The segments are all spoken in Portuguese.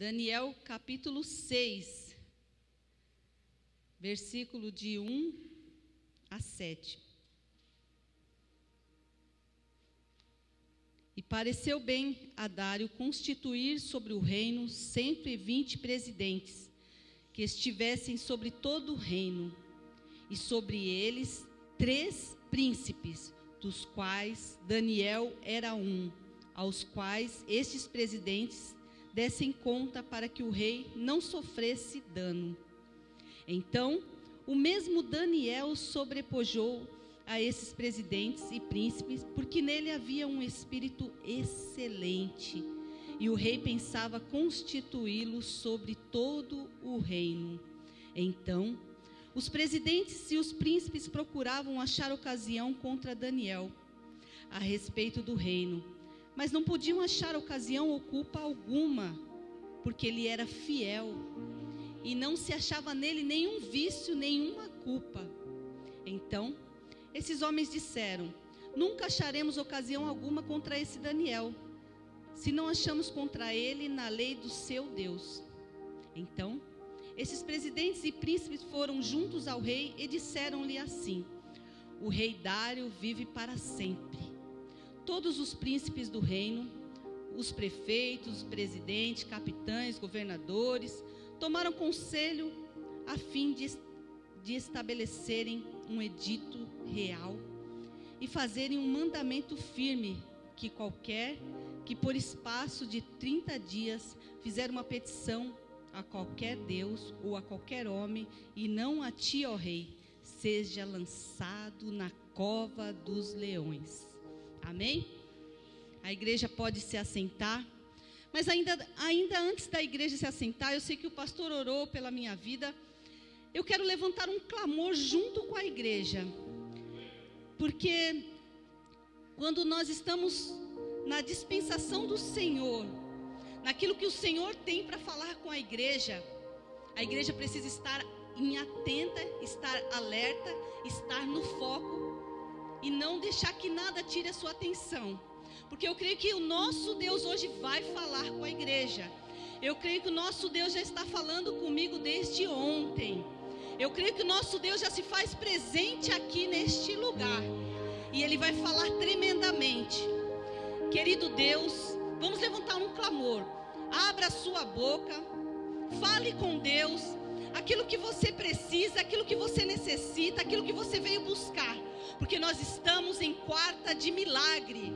Daniel capítulo 6, versículo de 1 a 7. E pareceu bem a Dário constituir sobre o reino 120 presidentes, que estivessem sobre todo o reino, e sobre eles 3 príncipes, dos quais Daniel era um, aos quais estes presidentes dessem conta para que o rei não sofresse dano. Então, o mesmo Daniel sobrepujou a esses presidentes e príncipes, porque nele havia um espírito excelente, e o rei pensava constituí-lo sobre todo o reino. Então, os presidentes e os príncipes procuravam achar ocasião contra Daniel a respeito do reino, mas não podiam achar ocasião ou culpa alguma, porque ele era fiel, e não se achava nele nenhum vício, nenhuma culpa. Então, esses homens disseram: nunca acharemos ocasião alguma contra esse Daniel, se não achamos contra ele na lei do seu Deus. Então, esses presidentes e príncipes foram juntos ao rei e disseram-lhe assim: o rei Dário vive para sempre. Todos os príncipes do reino, os prefeitos, presidentes, capitães, governadores, tomaram conselho a fim de estabelecerem um edito real e fazerem um mandamento firme, que qualquer que por espaço de 30 dias fizer uma petição a qualquer Deus ou a qualquer homem, e não a ti, ó rei, seja lançado na cova dos leões. Amém? A igreja pode se assentar, mas ainda antes da igreja se assentar, eu sei que o pastor orou pela minha vida. Eu quero levantar um clamor junto com a igreja, porque quando nós estamos na dispensação do Senhor, naquilo que o Senhor tem para falar com a igreja precisa estar atenta, estar alerta, estar no foco e não deixar que nada tire a sua atenção, porque eu creio que o nosso Deus hoje vai falar com a igreja. Eu creio que o nosso Deus já está falando comigo desde ontem. Eu creio que o nosso Deus já se faz presente aqui neste lugar, e Ele vai falar tremendamente. Querido Deus, vamos levantar um clamor. Abra a sua boca, fale com Deus aquilo que você precisa, aquilo que você necessita, aquilo que você veio buscar, porque nós estamos em quarta de milagre.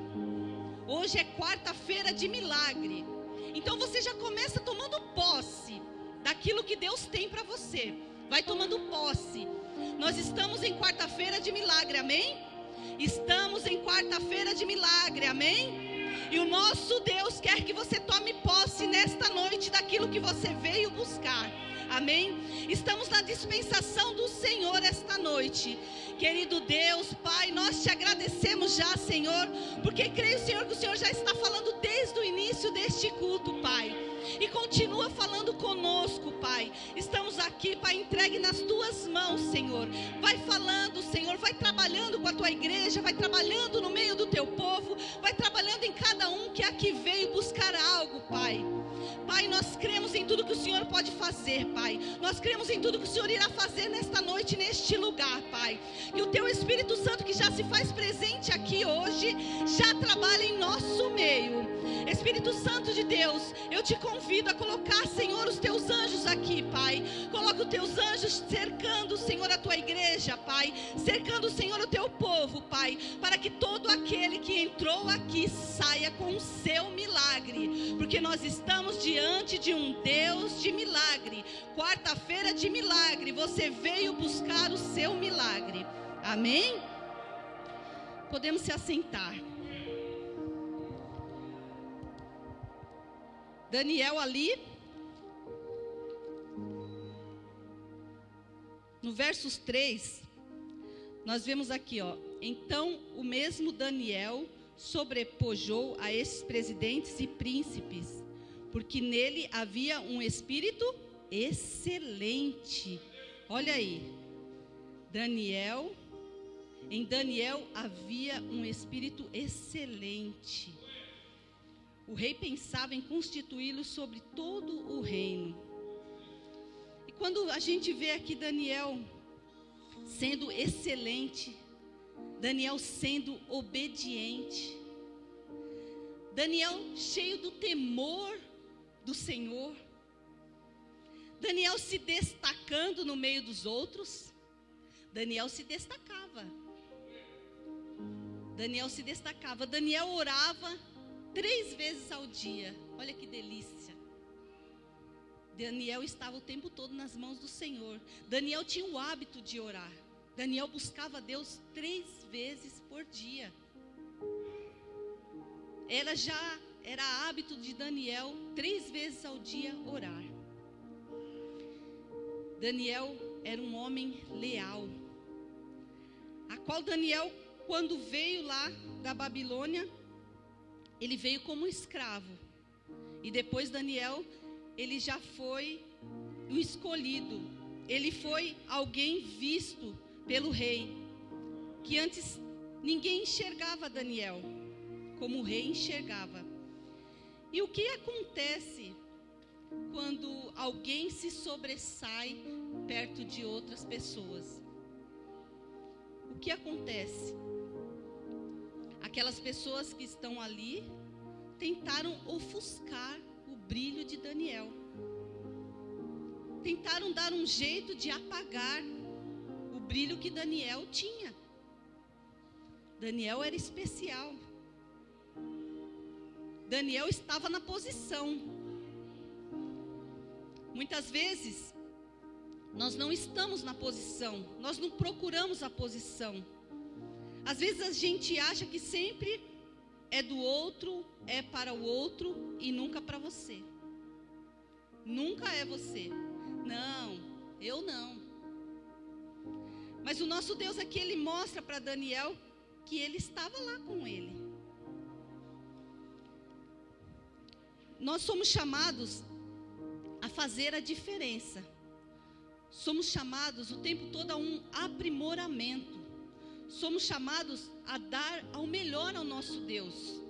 Hoje é quarta-feira de milagre. Então você já começa tomando posse daquilo que Deus tem para você. Vai tomando posse. Nós estamos em quarta-feira de milagre, amém? Estamos em quarta-feira de milagre, amém? E o nosso Deus quer que você tome posse nesta noite daquilo que você veio buscar, amém? Estamos na dispensação do Senhor esta noite. Querido Deus, Pai, nós te agradecemos já, Senhor, porque creio, Senhor, que o Senhor já está falando desde o início deste culto, Pai, e continua falando conosco, Pai. Estamos aqui, Pai, entregue nas tuas mãos, Senhor. Vai falando, Senhor, vai trabalhando com a tua igreja, vai trabalhando no meio do teu povo, vai trabalhando em cada um que aqui veio buscar algo, Pai. Pai, nós cremos em tudo que o Senhor pode fazer, Pai. Nós cremos em tudo que o Senhor irá fazer nesta noite, neste lugar, Pai. Que o teu Espírito Santo, que já se faz presente aqui hoje, já trabalha em nosso meio. Espírito Santo de Deus, eu te convido a colocar, Senhor, os teus anjos aqui, Pai. Coloca os teus anjos cercando, Senhor, a tua igreja, Pai. Cercando, Senhor, o teu povo, Pai. Para que todo aquele que entrou aqui saia com o seu milagre. Porque nós estamos diante de um Deus de milagre. Quarta-feira de milagre. Você veio buscar o seu milagre. Amém? Podemos se assentar. Daniel ali, no versos 3, nós vemos aqui, ó. Então o mesmo Daniel sobrepujou a esses presidentes e príncipes, porque nele havia um espírito excelente. Olha aí, em Daniel havia um espírito excelente. O rei pensava em constituí-lo sobre todo o reino. E quando a gente vê aqui Daniel sendo excelente, Daniel sendo obediente, Daniel cheio do temor do Senhor, Daniel se destacando no meio dos outros, Daniel se destacava. Daniel orava 3 vezes ao dia. Olha que delícia. Daniel estava o tempo todo nas mãos do Senhor. Daniel tinha o hábito de orar. Daniel buscava Deus 3 vezes por dia. Era hábito de Daniel 3 vezes ao dia orar. Daniel era um homem leal, a qual Daniel, quando veio lá da Babilônia, ele veio como escravo. E depois Daniel, ele já foi o escolhido. Ele foi alguém visto pelo rei, que antes ninguém enxergava Daniel como o rei enxergava. E o que acontece quando alguém se sobressai perto de outras pessoas? O que acontece? Aquelas pessoas que estão ali tentaram ofuscar o brilho de Daniel. Tentaram dar um jeito de apagar o brilho que Daniel tinha. Daniel era especial. Daniel estava na posição. Muitas vezes, nós não estamos na posição, nós não procuramos a posição. Às vezes a gente acha que sempre é do outro, é para o outro e nunca para você. Nunca é você. Não, eu não. Mas o nosso Deus aqui, ele mostra para Daniel que ele estava lá com ele. Nós somos chamados a fazer a diferença. Somos chamados o tempo todo a um aprimoramento. Somos chamados a dar ao melhor ao nosso Deus.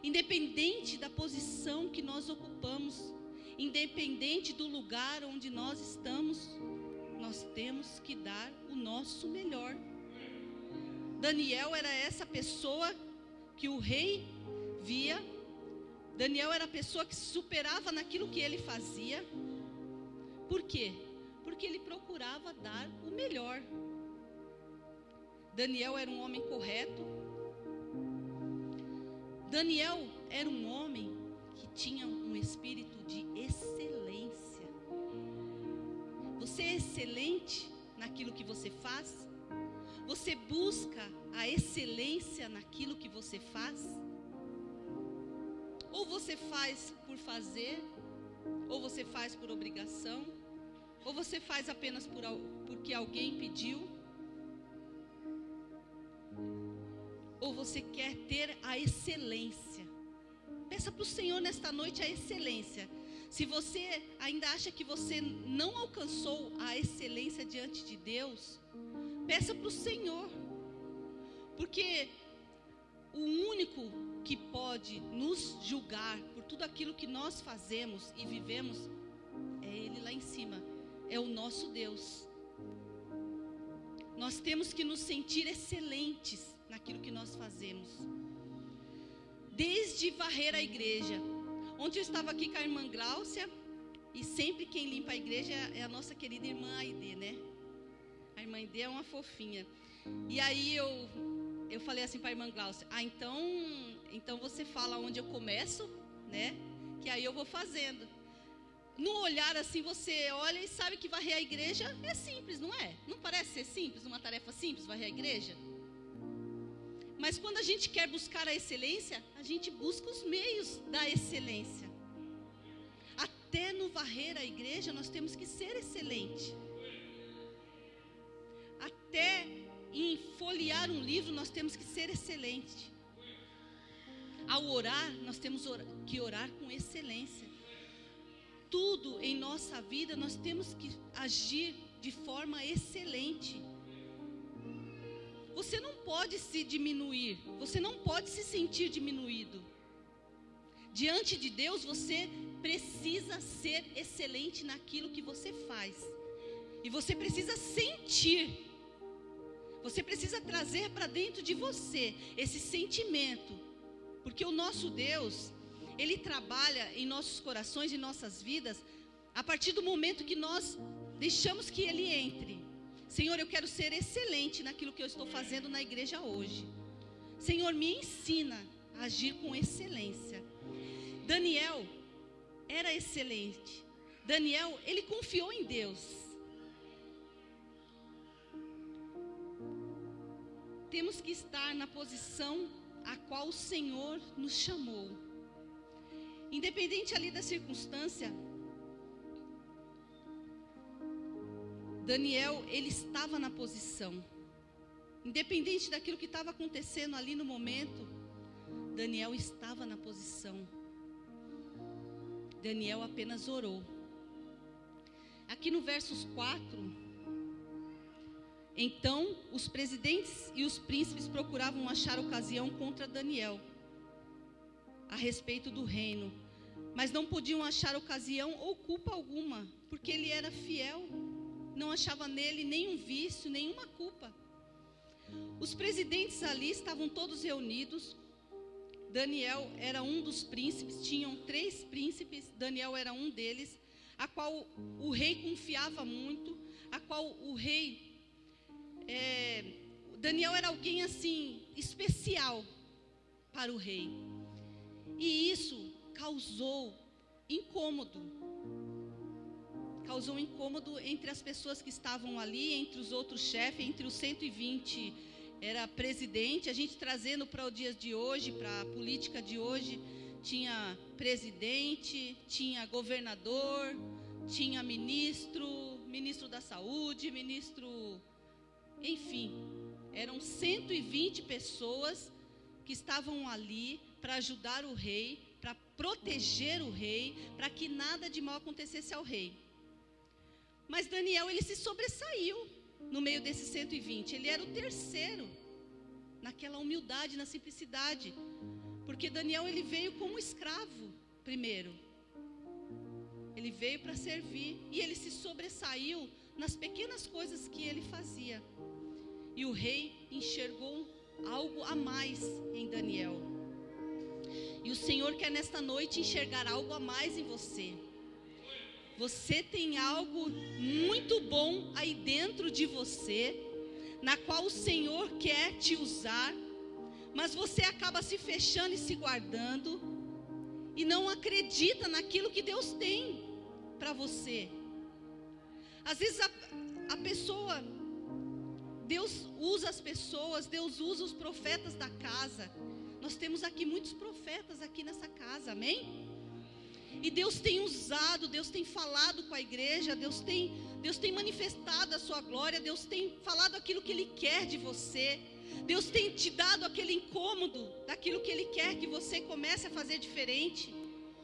Independente da posição que nós ocupamos, independente do lugar onde nós estamos, nós temos que dar o nosso melhor. Daniel era essa pessoa que o rei via. Daniel era a pessoa que se superava naquilo que ele fazia. Por quê? Porque ele procurava dar o melhor. Daniel era um homem correto. Daniel era um homem que tinha um espírito de excelência. Você é excelente naquilo que você faz? Você busca a excelência naquilo que você faz? Ou você faz por fazer, ou você faz por obrigação, ou você faz apenas porque alguém pediu? Ou você quer ter a excelência? Peça para o Senhor nesta noite a excelência. Se você ainda acha que você não alcançou a excelência diante de Deus, peça para o Senhor. Porque o único que pode nos julgar por tudo aquilo que nós fazemos e vivemos é Ele lá em cima, é o nosso Deus. Nós temos que nos sentir excelentes naquilo que nós fazemos. Desde varrer a igreja. Ontem eu estava aqui com a irmã Gláucia, e sempre quem limpa a igreja é a nossa querida irmã Aide, né? A irmã Aide é uma fofinha. E aí eu falei assim para a irmã Gláucia: então você fala onde eu começo, né? Que aí eu vou fazendo. No olhar assim, você olha e sabe que varrer a igreja é simples, não é? Não parece ser simples, uma tarefa simples, varrer a igreja? Mas quando a gente quer buscar a excelência, a gente busca os meios da excelência. Até no varrer a igreja, nós temos que ser excelente. Até em folhear um livro, nós temos que ser excelente. Ao orar, nós temos que orar com excelência. Tudo em nossa vida, nós temos que agir de forma excelente. Você não pode se diminuir, você não pode se sentir diminuído. Diante de Deus, você precisa ser excelente naquilo que você faz. E você precisa sentir. Você precisa trazer para dentro de você esse sentimento. Porque o nosso Deus, Ele trabalha em nossos corações, em nossas vidas, a partir do momento que nós deixamos que Ele entre. Senhor, eu quero ser excelente naquilo que eu estou fazendo na igreja hoje. Senhor, me ensina a agir com excelência. Daniel era excelente. Daniel, ele confiou em Deus. Temos que estar na posição a qual o Senhor nos chamou. Independente ali da circunstância, Daniel, ele estava na posição. Independente daquilo que estava acontecendo ali no momento, Daniel estava na posição. Daniel apenas orou. Aqui no versos 4, então os presidentes e os príncipes procuravam achar ocasião contra Daniel, a respeito do reino, mas não podiam achar ocasião ou culpa alguma, porque ele era fiel, não achava nele nenhum vício, nenhuma culpa. Os presidentes ali estavam todos reunidos. Daniel era um dos príncipes, tinham 3 príncipes, Daniel era um deles, a qual o rei confiava muito, a qual o rei, Daniel era alguém assim, especial para o rei, e isso causou incômodo entre as pessoas que estavam ali, entre os outros chefes, entre os 120 era presidente. A gente trazendo para o dia de hoje, para a política de hoje, tinha presidente, tinha governador, tinha ministro da saúde, enfim, eram 120 pessoas que estavam ali para ajudar o rei, para proteger o rei, para que nada de mal acontecesse ao rei. Mas Daniel, ele se sobressaiu no meio desses 120, ele era o terceiro, naquela humildade, na simplicidade, porque Daniel, ele veio como escravo primeiro, ele veio para servir, e ele se sobressaiu nas pequenas coisas que ele fazia, e o rei enxergou algo a mais em Daniel, e o Senhor quer nesta noite enxergar algo a mais em você. Você tem algo muito bom aí dentro de você, na qual o Senhor quer te usar, mas você acaba se fechando e se guardando, e não acredita naquilo que Deus tem para você. Às vezes a pessoa, Deus usa as pessoas, Deus usa os profetas da casa. Nós temos aqui muitos profetas aqui nessa casa, amém? E Deus tem usado, Deus tem falado com a igreja, Deus tem manifestado a sua glória, Deus tem falado aquilo que Ele quer de você, Deus tem te dado aquele incômodo daquilo que Ele quer que você comece a fazer diferente,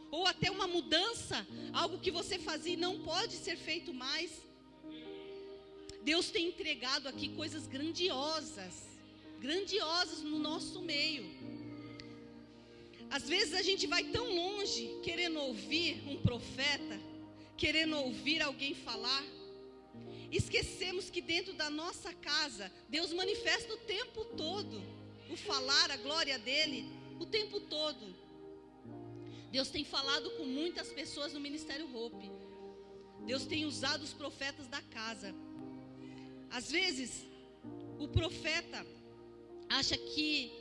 ou até uma mudança, algo que você fazia e não pode ser feito mais. Deus tem entregado aqui coisas grandiosas no nosso meio. Às vezes a gente vai tão longe querendo ouvir um profeta, querendo ouvir alguém falar, esquecemos que dentro da nossa casa, Deus manifesta o tempo todo, o falar, a glória dEle, o tempo todo. Deus tem falado com muitas pessoas no Ministério Hope, Deus tem usado os profetas da casa. Às vezes, o profeta acha que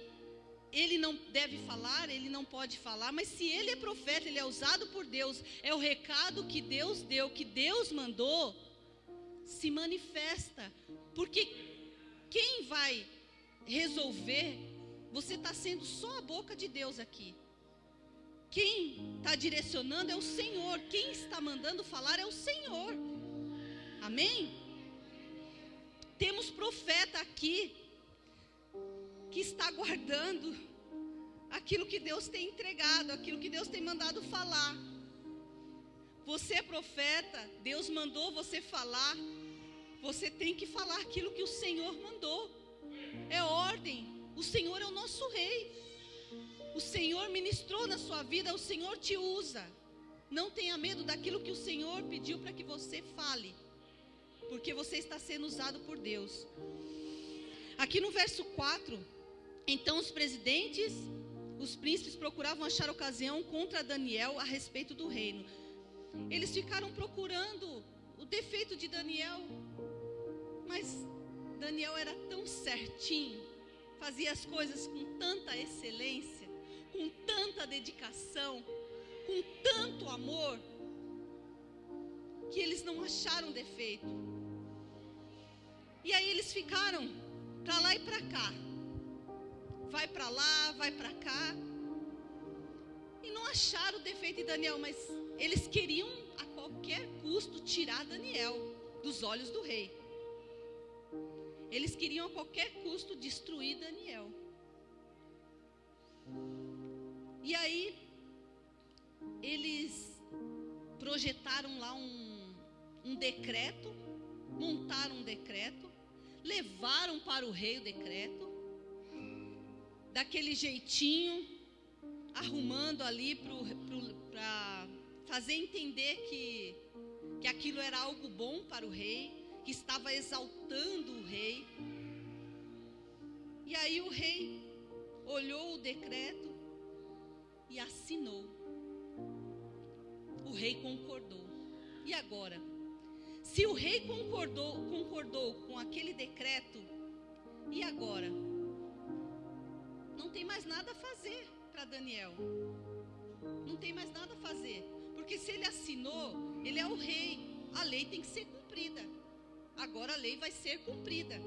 ele não deve falar, ele não pode falar, mas se ele é profeta, ele é usado por Deus, é o recado que Deus deu, que Deus mandou, se manifesta, porque quem vai resolver, você está sendo só a boca de Deus aqui, quem está direcionando é o Senhor, quem está mandando falar é o Senhor, amém? Temos profeta aqui, que está guardando aquilo que Deus tem entregado, aquilo que Deus tem mandado falar. Você é profeta, Deus mandou você falar, você tem que falar aquilo que o Senhor mandou, é ordem, o Senhor é o nosso rei, O Senhor ministrou na sua vida, o Senhor te usa. Não tenha medo daquilo que o Senhor pediu para que você fale, porque você está sendo usado por Deus. Aqui no verso 4, então os presidentes, os príncipes procuravam achar ocasião contra Daniel a respeito do reino. Eles ficaram procurando o defeito de Daniel, mas Daniel era tão certinho, fazia as coisas com tanta excelência, com tanta dedicação, com tanto amor, que eles não acharam defeito. E aí eles ficaram para lá e para cá, vai para lá, vai para cá, e não acharam defeito em Daniel, mas eles queriam a qualquer custo tirar Daniel dos olhos do rei. Eles queriam a qualquer custo destruir Daniel. E aí eles projetaram lá um decreto, montaram um decreto, levaram para o rei o decreto, daquele jeitinho, arrumando ali para fazer entender que aquilo era algo bom para o rei, que estava exaltando o rei. E aí o rei olhou o decreto e assinou. O rei concordou. E agora? Se o rei concordou com aquele decreto, e agora? Não tem mais nada a fazer para Daniel. Não tem mais nada a fazer. Porque se ele assinou, ele é o rei. A lei tem que ser cumprida. Agora a lei vai ser cumprida.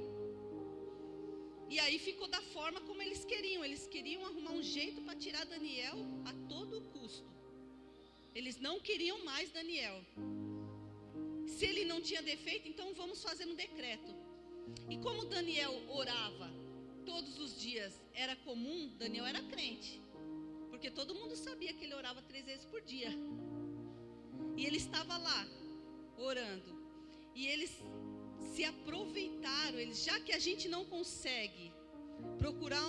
E aí ficou da forma como eles queriam. Eles queriam arrumar um jeito para tirar Daniel a todo custo. Eles não queriam mais Daniel. Se ele não tinha defeito, então vamos fazer um decreto. E como Daniel orava todos os dias, era comum, Daniel era crente. Porque todo mundo sabia que ele orava 3 vezes por dia. E ele estava lá, orando. E eles se aproveitaram, já que a gente não consegue procurar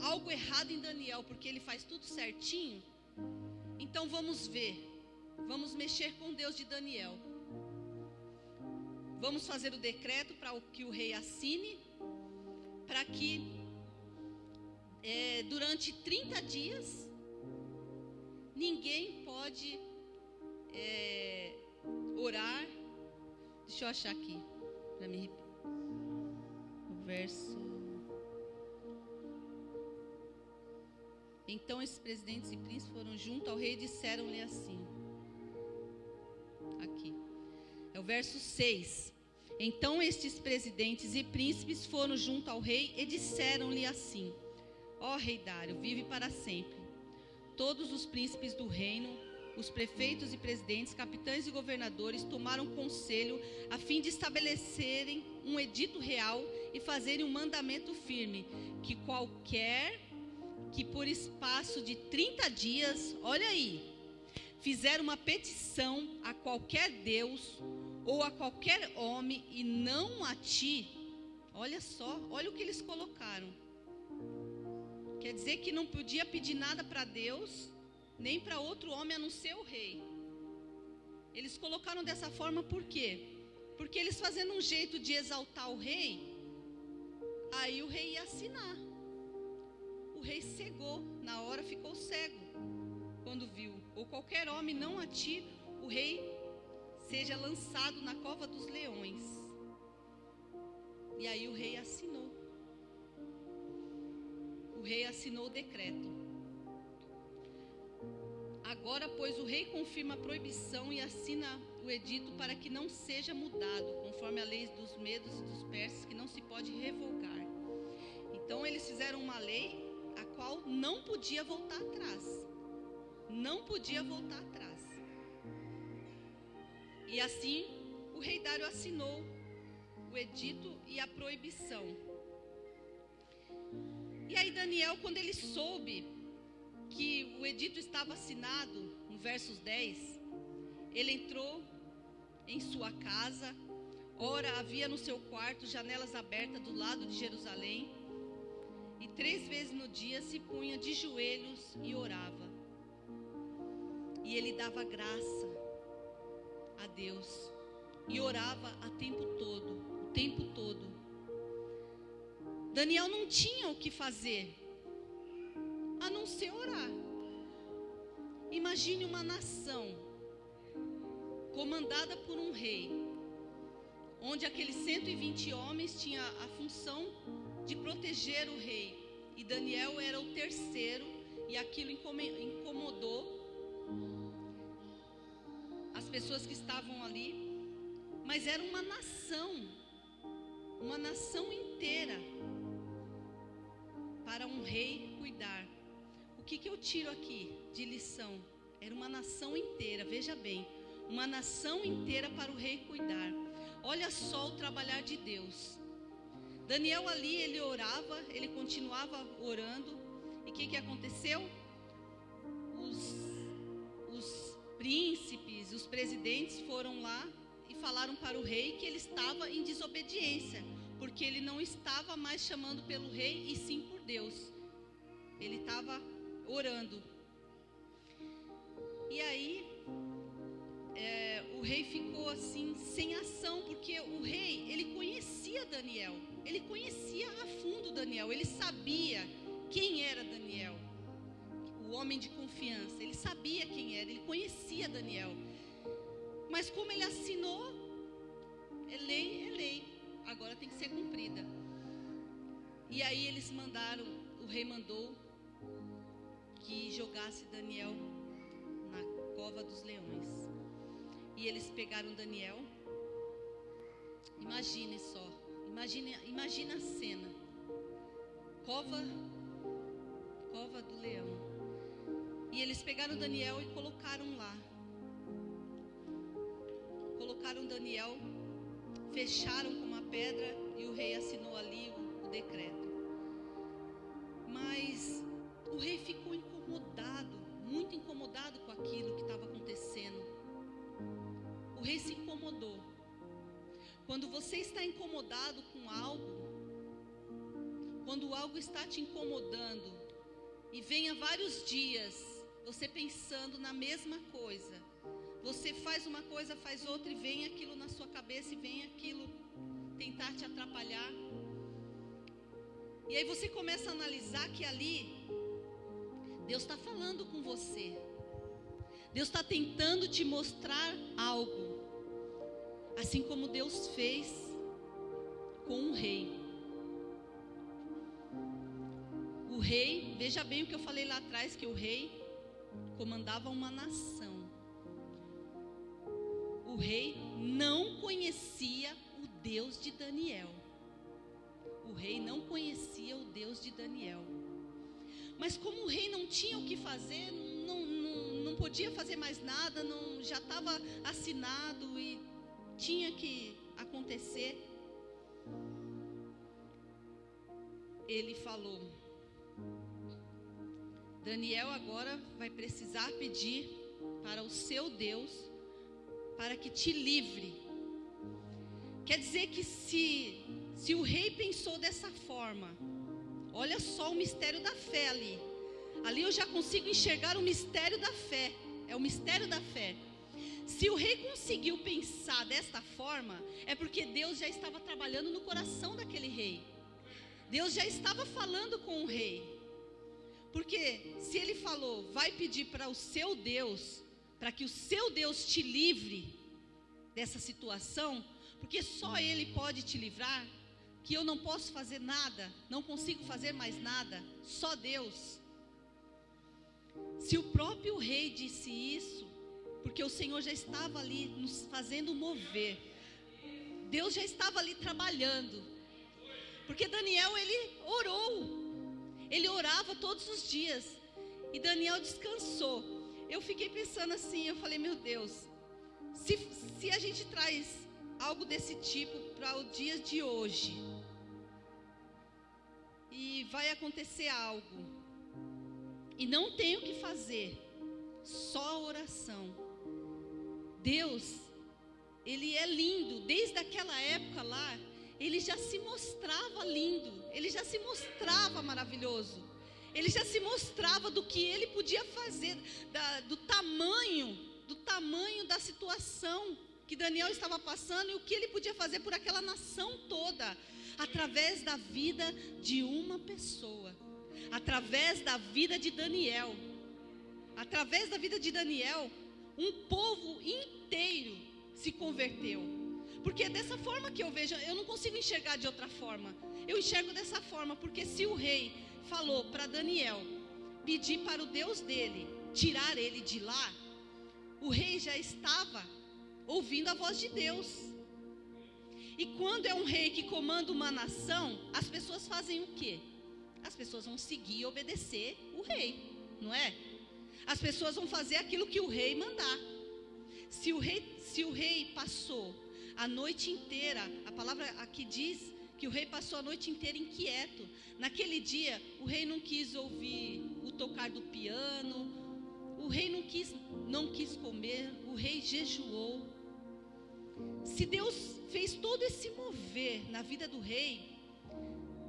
algo errado em Daniel, porque ele faz tudo certinho, então vamos mexer com Deus de Daniel. Vamos fazer o decreto para que o rei assine, para que durante 30 dias, ninguém pode orar. Deixa eu achar aqui, para me o verso. Então esses presidentes e príncipes foram junto ao rei e disseram-lhe assim. Aqui. É o verso 6. Então estes presidentes e príncipes foram junto ao rei e disseram-lhe assim: ó rei Dário, vive para sempre. Todos os príncipes do reino, os prefeitos e presidentes, capitães e governadores tomaram conselho a fim de estabelecerem um edito real e fazerem um mandamento firme, que qualquer que por espaço de 30 dias, olha aí, fizer uma petição a qualquer Deus ou a qualquer homem e não a ti, olha só, olha o que eles colocaram. Quer dizer que não podia pedir nada para Deus, nem para outro homem a não ser o rei. Eles colocaram dessa forma por quê? Porque eles fazendo um jeito de exaltar o rei, aí o rei ia assinar. O rei cegou, na hora ficou cego, quando viu. Ou qualquer homem não a ti, o rei seja lançado na cova dos leões. E aí o rei assinou. O rei assinou o decreto. Agora, pois, o rei confirma a proibição e assina o edito para que não seja mudado, conforme a lei dos medos e dos persas, que não se pode revogar. Então, eles fizeram uma lei a qual não podia voltar atrás. Não podia voltar atrás. E assim, o rei Dário assinou o edito e a proibição. E aí Daniel, quando ele soube que o edito estava assinado, no versos 10, ele entrou em sua casa. Ora, havia no seu quarto janelas abertas do lado de Jerusalém. e 3 vezes no dia se punha de joelhos e orava. E ele dava graça a Deus e orava o tempo todo. Daniel não tinha o que fazer a não ser orar. Imagine uma nação comandada por um rei, onde aqueles 120 homens tinham a função de proteger o rei, e Daniel era o terceiro, e aquilo incomodou as pessoas que estavam ali. Mas era uma nação inteira para um rei cuidar. O que eu tiro aqui de lição? Era uma nação inteira, veja bem, uma nação inteira para o rei cuidar. Olha só o trabalhar de Deus. Daniel ali, ele orava, ele continuava orando. E o que aconteceu? Os príncipes, os presidentes foram lá e falaram para o rei que ele estava em desobediência, porque ele não estava mais chamando pelo rei e sim por Deus. Ele estava orando. E aí o rei ficou assim sem ação, porque o rei, ele conhecia Daniel, ele conhecia a fundo Daniel, ele sabia quem era Daniel, o homem de confiança. Ele sabia quem era, ele conhecia Daniel. Mas como ele assinou, é lei, agora tem que ser cumprida. E aí eles mandaram, o rei mandou que jogasse Daniel na cova dos leões. E eles pegaram Daniel. Imagine só, imagine a cena. Cova do leão. E eles pegaram Daniel e colocaram lá. Colocaram Daniel, fecharam com uma pedra e o rei assinou ali o decreto. Mas o rei ficou incomodado, muito incomodado com aquilo que estava acontecendo. O rei se incomodou. Quando você está incomodado com algo, quando algo está te incomodando e venha vários dias você pensando na mesma coisa, você faz uma coisa, faz outra e vem aquilo na sua cabeça e vem aquilo tentar te atrapalhar. E aí você começa a analisar que ali Deus está falando com você. Deus está tentando te mostrar algo. Assim como Deus fez com o rei. O rei, veja bem o que eu falei lá atrás, que o rei comandava uma nação. O rei não conhecia o Deus de Daniel. O rei não conhecia o Deus de Daniel. Mas como o rei não tinha o que fazer, não podia fazer mais nada, já estava assinado e tinha que acontecer. Ele falou: Daniel agora vai precisar pedir para o seu Deus para que te livre. Quer dizer que se o rei pensou dessa forma, olha só o mistério da fé ali. Ali eu já consigo enxergar o mistério da fé. É o mistério da fé. Se o rei conseguiu pensar desta forma, é porque Deus já estava trabalhando no coração daquele rei. Deus já estava falando com o rei. Porque se ele falou, vai pedir para o seu Deus, para que o seu Deus te livre dessa situação, porque só Ele pode te livrar, que eu não posso fazer nada, não consigo fazer mais nada, só Deus. Se o próprio rei disse isso, porque o Senhor já estava ali nos fazendo mover, Deus já estava ali trabalhando, porque Daniel, ele orou, ele orava todos os dias, e Daniel descansou. Eu fiquei pensando assim, eu falei, meu Deus, se a gente traz algo desse tipo para o dia de hoje, e vai acontecer algo, e não tem o que fazer, só oração. Deus, Ele é lindo. Desde aquela época lá, ele já se mostrava lindo, ele já se mostrava maravilhoso, ele já se mostrava do que ele podia fazer, do tamanho da situação que Daniel estava passando e o que ele podia fazer por aquela nação toda, através da vida de uma pessoa, através da vida de Daniel. Através da vida de Daniel, um povo inteiro se converteu. Porque é dessa forma que eu vejo, eu não consigo enxergar de outra forma. Eu enxergo dessa forma, porque se o rei falou para Daniel pedir para o Deus dele tirar ele de lá, o rei já estava ouvindo a voz de Deus. E quando é um rei que comanda uma nação, as pessoas fazem o quê? As pessoas vão seguir e obedecer o rei, não é? As pessoas vão fazer aquilo que o rei mandar. Se o rei passou a noite inteira, a palavra aqui diz que o rei passou a noite inteira inquieto. Naquele dia, o rei não quis ouvir o tocar do piano, o rei não quis comer, o rei jejuou. Se Deus fez todo esse mover na vida do rei,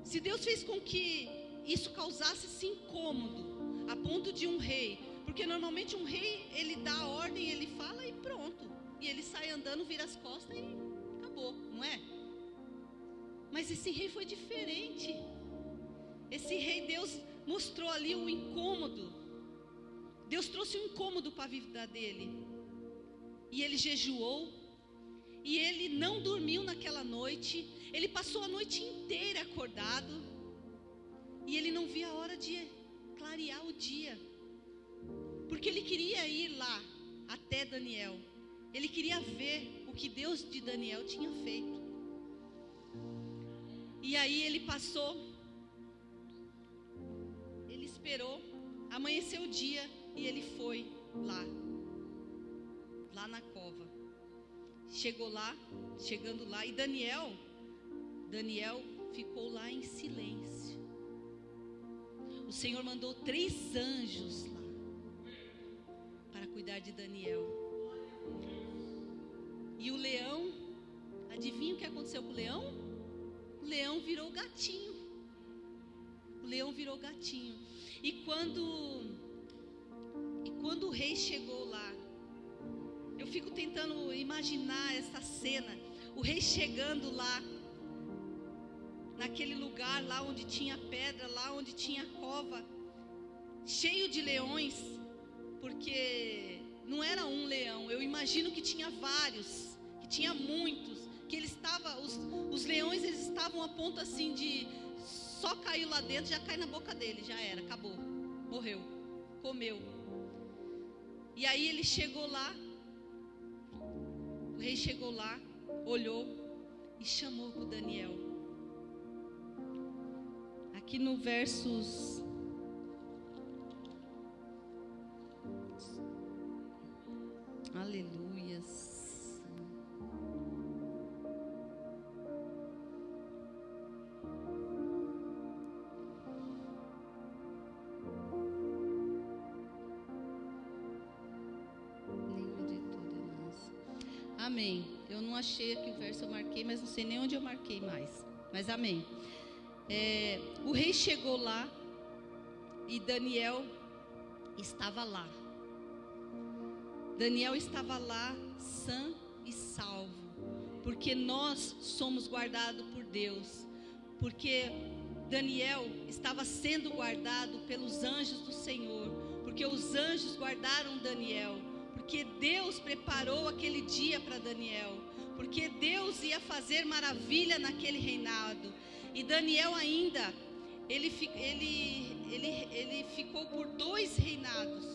se Deus fez com que isso causasse esse incômodo, a ponto de um rei, porque normalmente um rei, ele dá a ordem, ele fala e pronto, e ele sai andando, vira as costas e acabou, não é? Mas esse rei foi diferente. Esse rei, Deus mostrou ali um incômodo. Deus trouxe um incômodo para a vida dele. E ele jejuou. E ele não dormiu naquela noite. Ele passou a noite inteira acordado. E ele não via a hora de clarear o dia. Porque ele queria ir lá até Daniel. Ele queria ver o que Deus de Daniel tinha feito. E aí ele passou, ele esperou, amanheceu o dia e ele foi lá na cova. Chegando lá, e Daniel ficou lá em silêncio. O Senhor mandou 3 anjos lá para cuidar de Daniel. E o leão, adivinha o que aconteceu com o leão? O leão virou gatinho. O leão virou gatinho. E quando o rei chegou lá, eu fico tentando imaginar essa cena. O rei chegando lá, naquele lugar lá onde tinha pedra, lá onde tinha cova, cheio de leões, porque não era um leão, eu imagino que tinha vários, que tinha muitos, que os leões, eles estavam a ponto assim de só caiu lá dentro, já cai na boca dele, já era, acabou, morreu, comeu. E aí ele chegou lá, o rei chegou lá, olhou e chamou para o Daniel. Aqui no versos aleluias. Amém. Eu não achei aqui o verso, eu marquei, mas não sei nem onde eu marquei mais. Mas amém. O rei chegou lá e Daniel estava lá. Daniel estava lá, sã e salvo. Porque nós somos guardados por Deus. Porque Daniel estava sendo guardado pelos anjos do Senhor. Porque os anjos guardaram Daniel. Porque Deus preparou aquele dia para Daniel. Porque Deus ia fazer maravilha naquele reinado. E Daniel ainda, ele ficou por 2 reinados.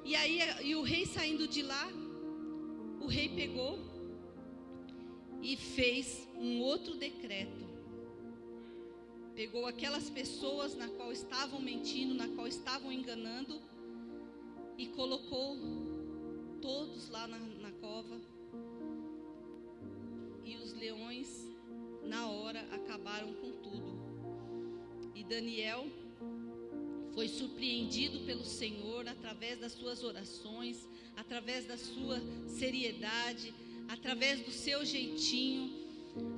E aí o rei saindo de lá, o rei pegou e fez um outro decreto. Pegou aquelas pessoas na qual estavam mentindo, na qual estavam enganando, e colocou todos lá na cova. E os leões, na hora, acabaram com tudo. E Daniel foi surpreendido pelo Senhor através das suas orações, através da sua seriedade, através do seu jeitinho,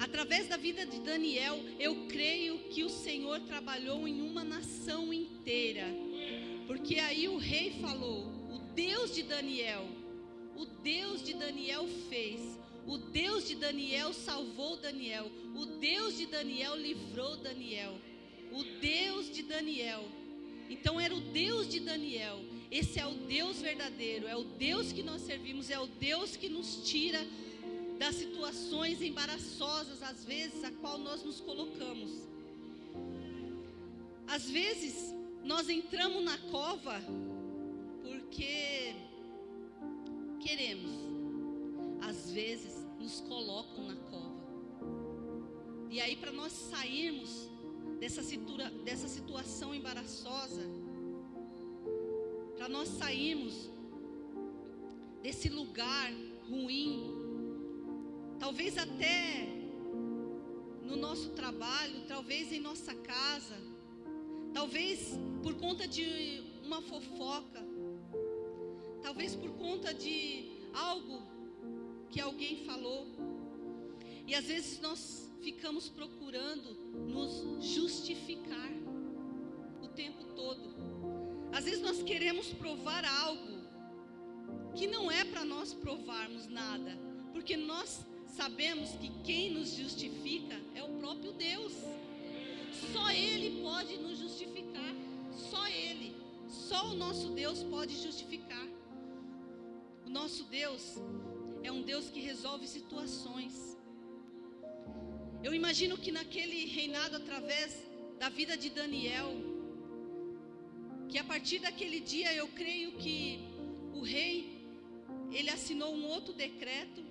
Através da vida de Daniel, eu creio que o Senhor trabalhou em uma nação inteira. Porque aí o rei falou: o Deus de Daniel fez. O Deus de Daniel salvou Daniel. O Deus de Daniel livrou Daniel. O Deus de Daniel. Então era o Deus de Daniel. Esse é o Deus verdadeiro. É o Deus que nós servimos. É o Deus que nos tira das situações embaraçosas, às vezes, a qual nós nos colocamos. Às vezes, nós entramos na cova porque queremos. Às vezes, nos colocam na cova. E aí, para nós sairmos dessa situação embaraçosa, para nós sairmos desse lugar ruim, talvez até no nosso trabalho, talvez em nossa casa, talvez por conta de uma fofoca, talvez por conta de algo que alguém falou. E às vezes nós ficamos procurando nos justificar o tempo todo. Às vezes nós queremos provar algo que não é para nós provarmos nada, porque nós sabemos que quem nos justifica é o próprio Deus. Só Ele pode nos justificar. Só Ele. Só o nosso Deus pode justificar. O nosso Deus é um Deus que resolve situações. Eu imagino que naquele reinado, através da vida de Daniel, que a partir daquele dia eu creio que o rei, ele assinou um outro decreto,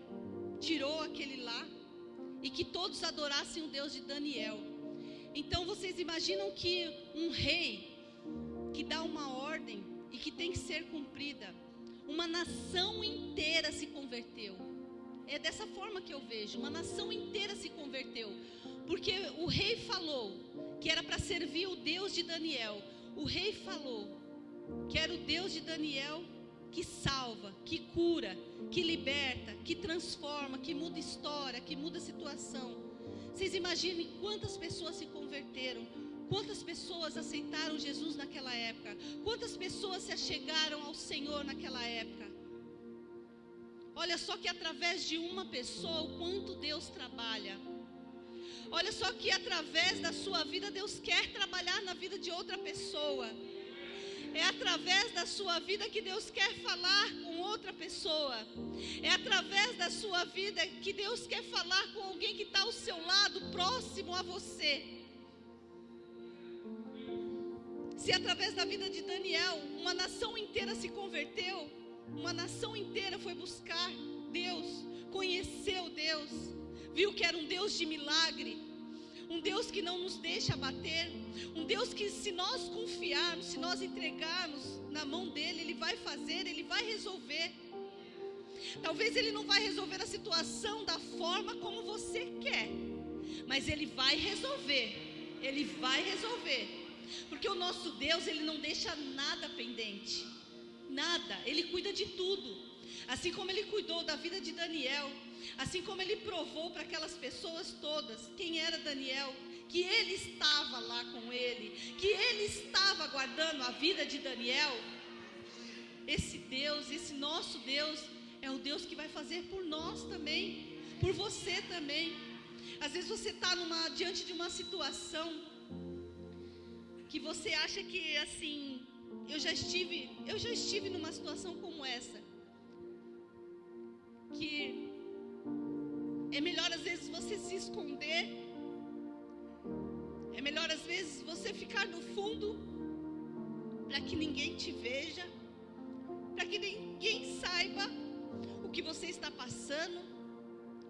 tirou aquele lá, e que todos adorassem o Deus de Daniel. Então vocês imaginam que um rei que dá uma ordem e que tem que ser cumprida, uma nação inteira se converteu. É dessa forma que eu vejo, uma nação inteira se converteu, porque o rei falou que era para servir o Deus de Daniel. O rei falou que era o Deus de Daniel que salva, que cura, que liberta, que transforma, que muda história, que muda situação. Vocês imaginem quantas pessoas se converteram, quantas pessoas aceitaram Jesus naquela época, quantas pessoas se achegaram ao Senhor naquela época. Olha só que através de uma pessoa, o quanto Deus trabalha. Olha só que através da sua vida, Deus quer trabalhar na vida de outra pessoa. É através da sua vida que Deus quer falar com outra pessoa. É através da sua vida que Deus quer falar com alguém que está ao seu lado, próximo a você. Se através da vida de Daniel, uma nação inteira se converteu, uma nação inteira foi buscar Deus, conheceu Deus, viu que era um Deus de milagre, um Deus que não nos deixa abater, um Deus que, se nós confiarmos, se nós entregarmos na mão dele, ele vai fazer, ele vai resolver. Talvez ele não vai resolver a situação da forma como você quer, mas ele vai resolver, ele vai resolver, porque o nosso Deus, ele não deixa nada pendente, nada, ele cuida de tudo. Assim como ele cuidou da vida de Daniel, assim como ele provou para aquelas pessoas todas quem era Daniel, que ele estava lá com ele, que ele estava guardando a vida de Daniel. Esse Deus, esse nosso Deus, é o Deus que vai fazer por nós também, por você também. Às vezes você está diante de uma situação que você acha que, assim, eu já estive numa situação como essa, que é melhor às vezes você se esconder, é melhor às vezes você ficar no fundo, para que ninguém te veja, para que ninguém saiba o que você está passando,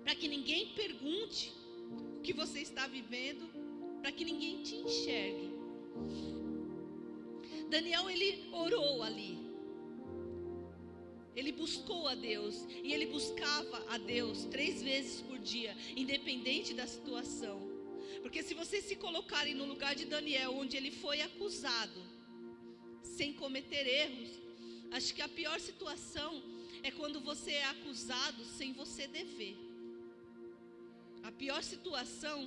para que ninguém pergunte o que você está vivendo, para que ninguém te enxergue. Daniel, ele orou ali, ele buscou a Deus, e ele buscava a Deus 3 vezes por dia, independente da situação. Porque se vocês se colocarem no lugar de Daniel, onde ele foi acusado, sem cometer erros, acho que a pior situação é quando você é acusado sem você dever. A pior situação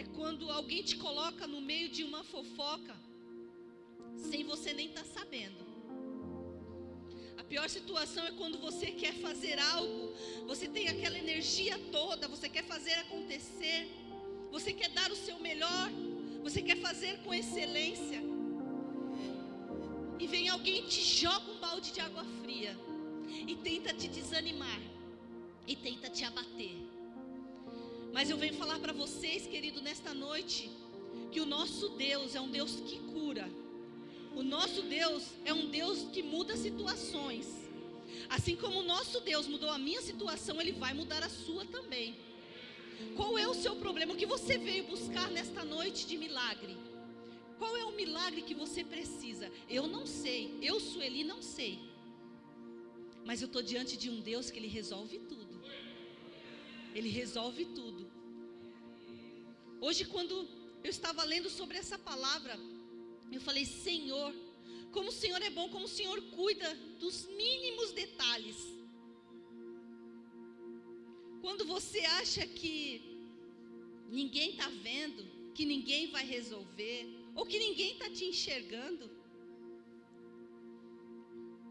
é quando alguém te coloca no meio de uma fofoca, sem você nem estar sabendo. A pior situação é quando você quer fazer algo, você tem aquela energia toda, você quer fazer acontecer, você quer dar o seu melhor, você quer fazer com excelência, e vem alguém e te joga um balde de água fria, e tenta te desanimar, e tenta te abater. Mas eu venho falar para vocês, querido, nesta noite, que o nosso Deus é um Deus que cura. O nosso Deus é um Deus que muda situações. Assim como o nosso Deus mudou a minha situação, Ele vai mudar a sua também. Qual é o seu problema? O que você veio buscar nesta noite de milagre? Qual é o milagre que você precisa? Eu não sei, eu, Sueli, não sei. Mas eu estou diante de um Deus que Ele resolve tudo. Ele resolve tudo. Hoje, quando eu estava lendo sobre essa palavra, eu falei: Senhor, como o Senhor é bom, como o Senhor cuida dos mínimos detalhes. Quando você acha que ninguém está vendo, que ninguém vai resolver, ou que ninguém está te enxergando,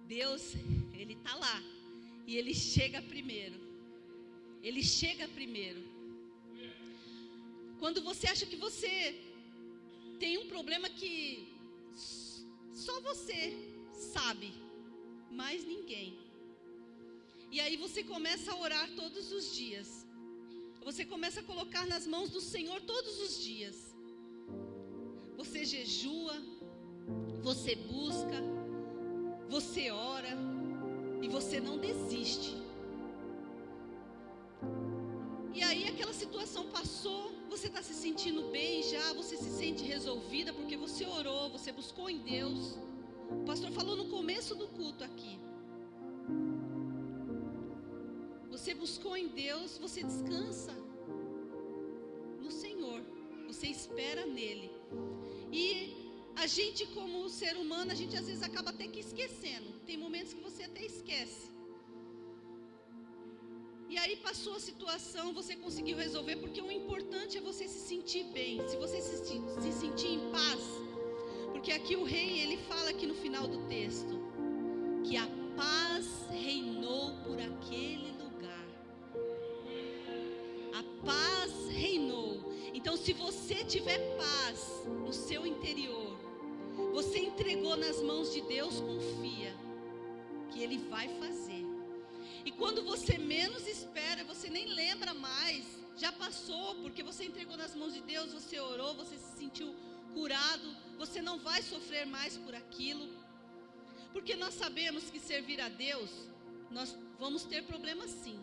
Deus, Ele está lá, e Ele chega primeiro. Ele chega primeiro. Quando você acha que você tem um problema que só você sabe, mais ninguém. E aí você começa a orar todos os dias. Você começa a colocar nas mãos do Senhor todos os dias. Você jejua, você busca, você ora e você não desiste. E aí aquela situação passou, você está se sentindo bem já, você se sente resolvida porque você orou, você buscou em Deus. O pastor falou no começo do culto aqui. Você buscou em Deus, você descansa no Senhor, você espera nele. E a gente, como ser humano, a gente às vezes acaba até que esquecendo. Tem momentos que você até esquece. E aí passou a situação, você conseguiu resolver, porque o importante é você se sentir bem, se você se sentir em paz. Porque aqui o rei, ele fala aqui no final do texto, que a paz reinou por aquele lugar. A paz reinou. Então, se você tiver paz no seu interior, você entregou nas mãos de Deus, confia que Ele vai fazer. E quando você menos espera, você nem lembra mais, já passou, porque você entregou nas mãos de Deus, você orou, você se sentiu curado, você não vai sofrer mais por aquilo. Porque nós sabemos que servir a Deus, nós vamos ter problemas sim.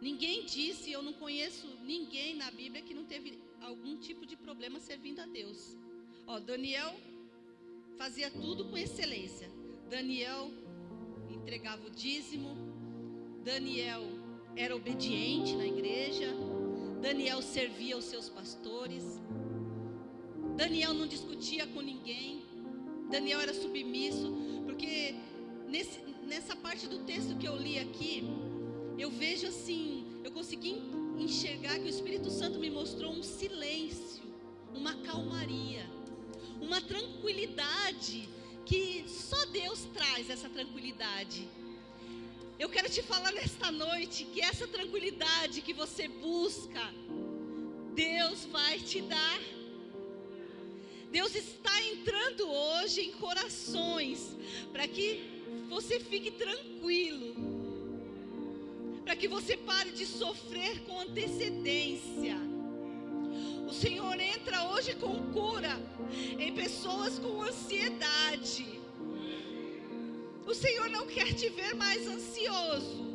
Ninguém disse, eu não conheço ninguém na Bíblia que não teve algum tipo de problema servindo a Deus. Daniel fazia tudo com excelência. Daniel entregava o dízimo. Daniel era obediente na igreja. Daniel servia os seus pastores. Daniel não discutia com ninguém. Daniel era submisso. Porque nessa parte do texto que eu li aqui, eu vejo assim, eu consegui enxergar que o Espírito Santo me mostrou um silêncio, uma calmaria, uma tranquilidade, que só Deus traz essa tranquilidade. Eu quero te falar nesta noite que essa tranquilidade que você busca, Deus vai te dar. Deus está entrando hoje em corações para que você fique tranquilo, para que você pare de sofrer com antecedência. O Senhor entra hoje com cura em pessoas com ansiedade. O Senhor não quer te ver mais ansioso,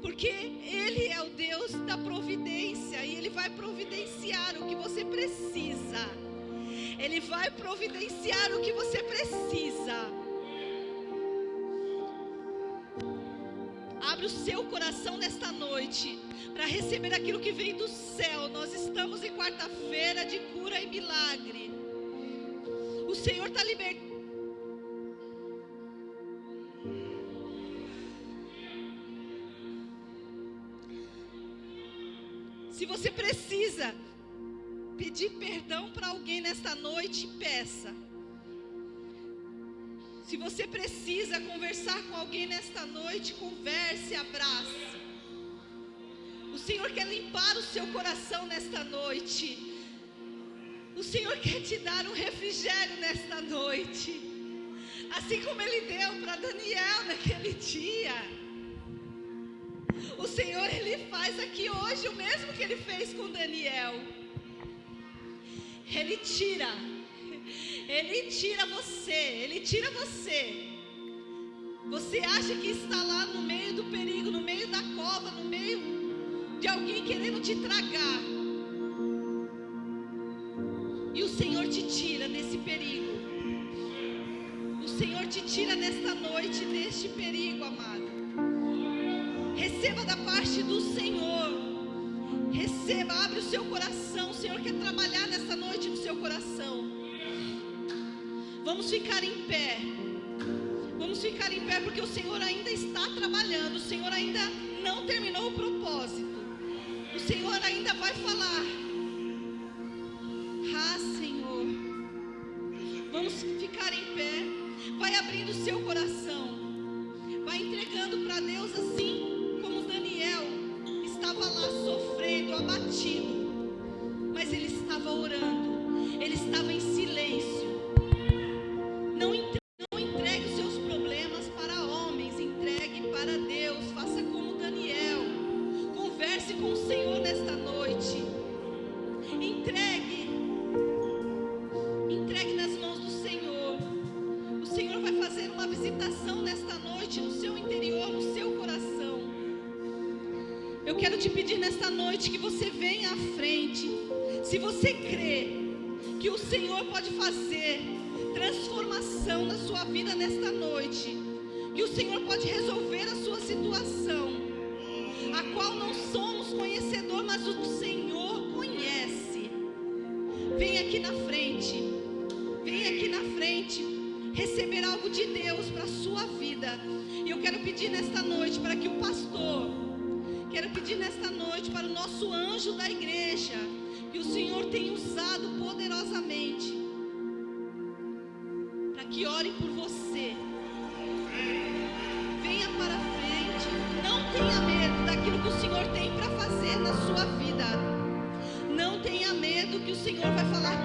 porque Ele é o Deus da providência, e Ele vai providenciar o que você precisa. Ele vai providenciar o que você precisa. Abre o seu coração nesta noite para receber aquilo que vem do céu. Nós estamos em quarta-feira de cura e milagre. O Senhor está libertando. Se você precisa pedir perdão para alguém nesta noite, peça. Se você precisa conversar com alguém nesta noite, converse, abrace. O Senhor quer limpar o seu coração nesta noite. O Senhor quer te dar um refrigério nesta noite. Assim como Ele deu para Daniel naquele dia. O Senhor, Ele faz aqui hoje o mesmo que Ele fez com Daniel. Ele tira você, Ele tira você. Você acha que está lá no meio do perigo, no meio da cova, no meio de alguém querendo te tragar. E o Senhor te tira desse perigo. O Senhor te tira nesta noite deste perigo, amado. Receba da parte do Senhor. Receba, abre o seu coração. O Senhor quer trabalhar nesta noite no seu coração. Vamos ficar em pé. Vamos ficar em pé porque o Senhor ainda está trabalhando. O Senhor ainda não terminou o propósito. O Senhor ainda vai falar. Ah, Senhor. Vamos ficar em pé. Vai abrindo o seu coração. Vai entregando para Deus assim como Daniel estava lá sofrendo, abatido. Mas ele estava orando. Ele estava em silêncio. Não entregue os seus problemas para homens. Entregue para Deus. Faça como Daniel. Converse com o Senhor nesta noite. Entregue nas mãos do Senhor. O Senhor vai fazer uma visitação nesta noite no seu interior, no seu coração. Eu quero te pedir nesta noite que você venha à frente. Se você crê que o Senhor pode fazer transformação na sua vida nesta noite, que o Senhor pode resolver a sua situação, a qual não somos conhecedor, mas o Senhor conhece. Vem aqui na frente. Vem aqui na frente receber algo de Deus para a sua vida. E eu quero pedir nesta noite para que o pastor, quero pedir nesta noite para o nosso anjo da igreja, que o Senhor tem usado poderosamente, para que ore por você. Venha para a frente. Não tenha medo daquilo que o Senhor tem para fazer na sua vida. Não tenha medo que o Senhor vai falar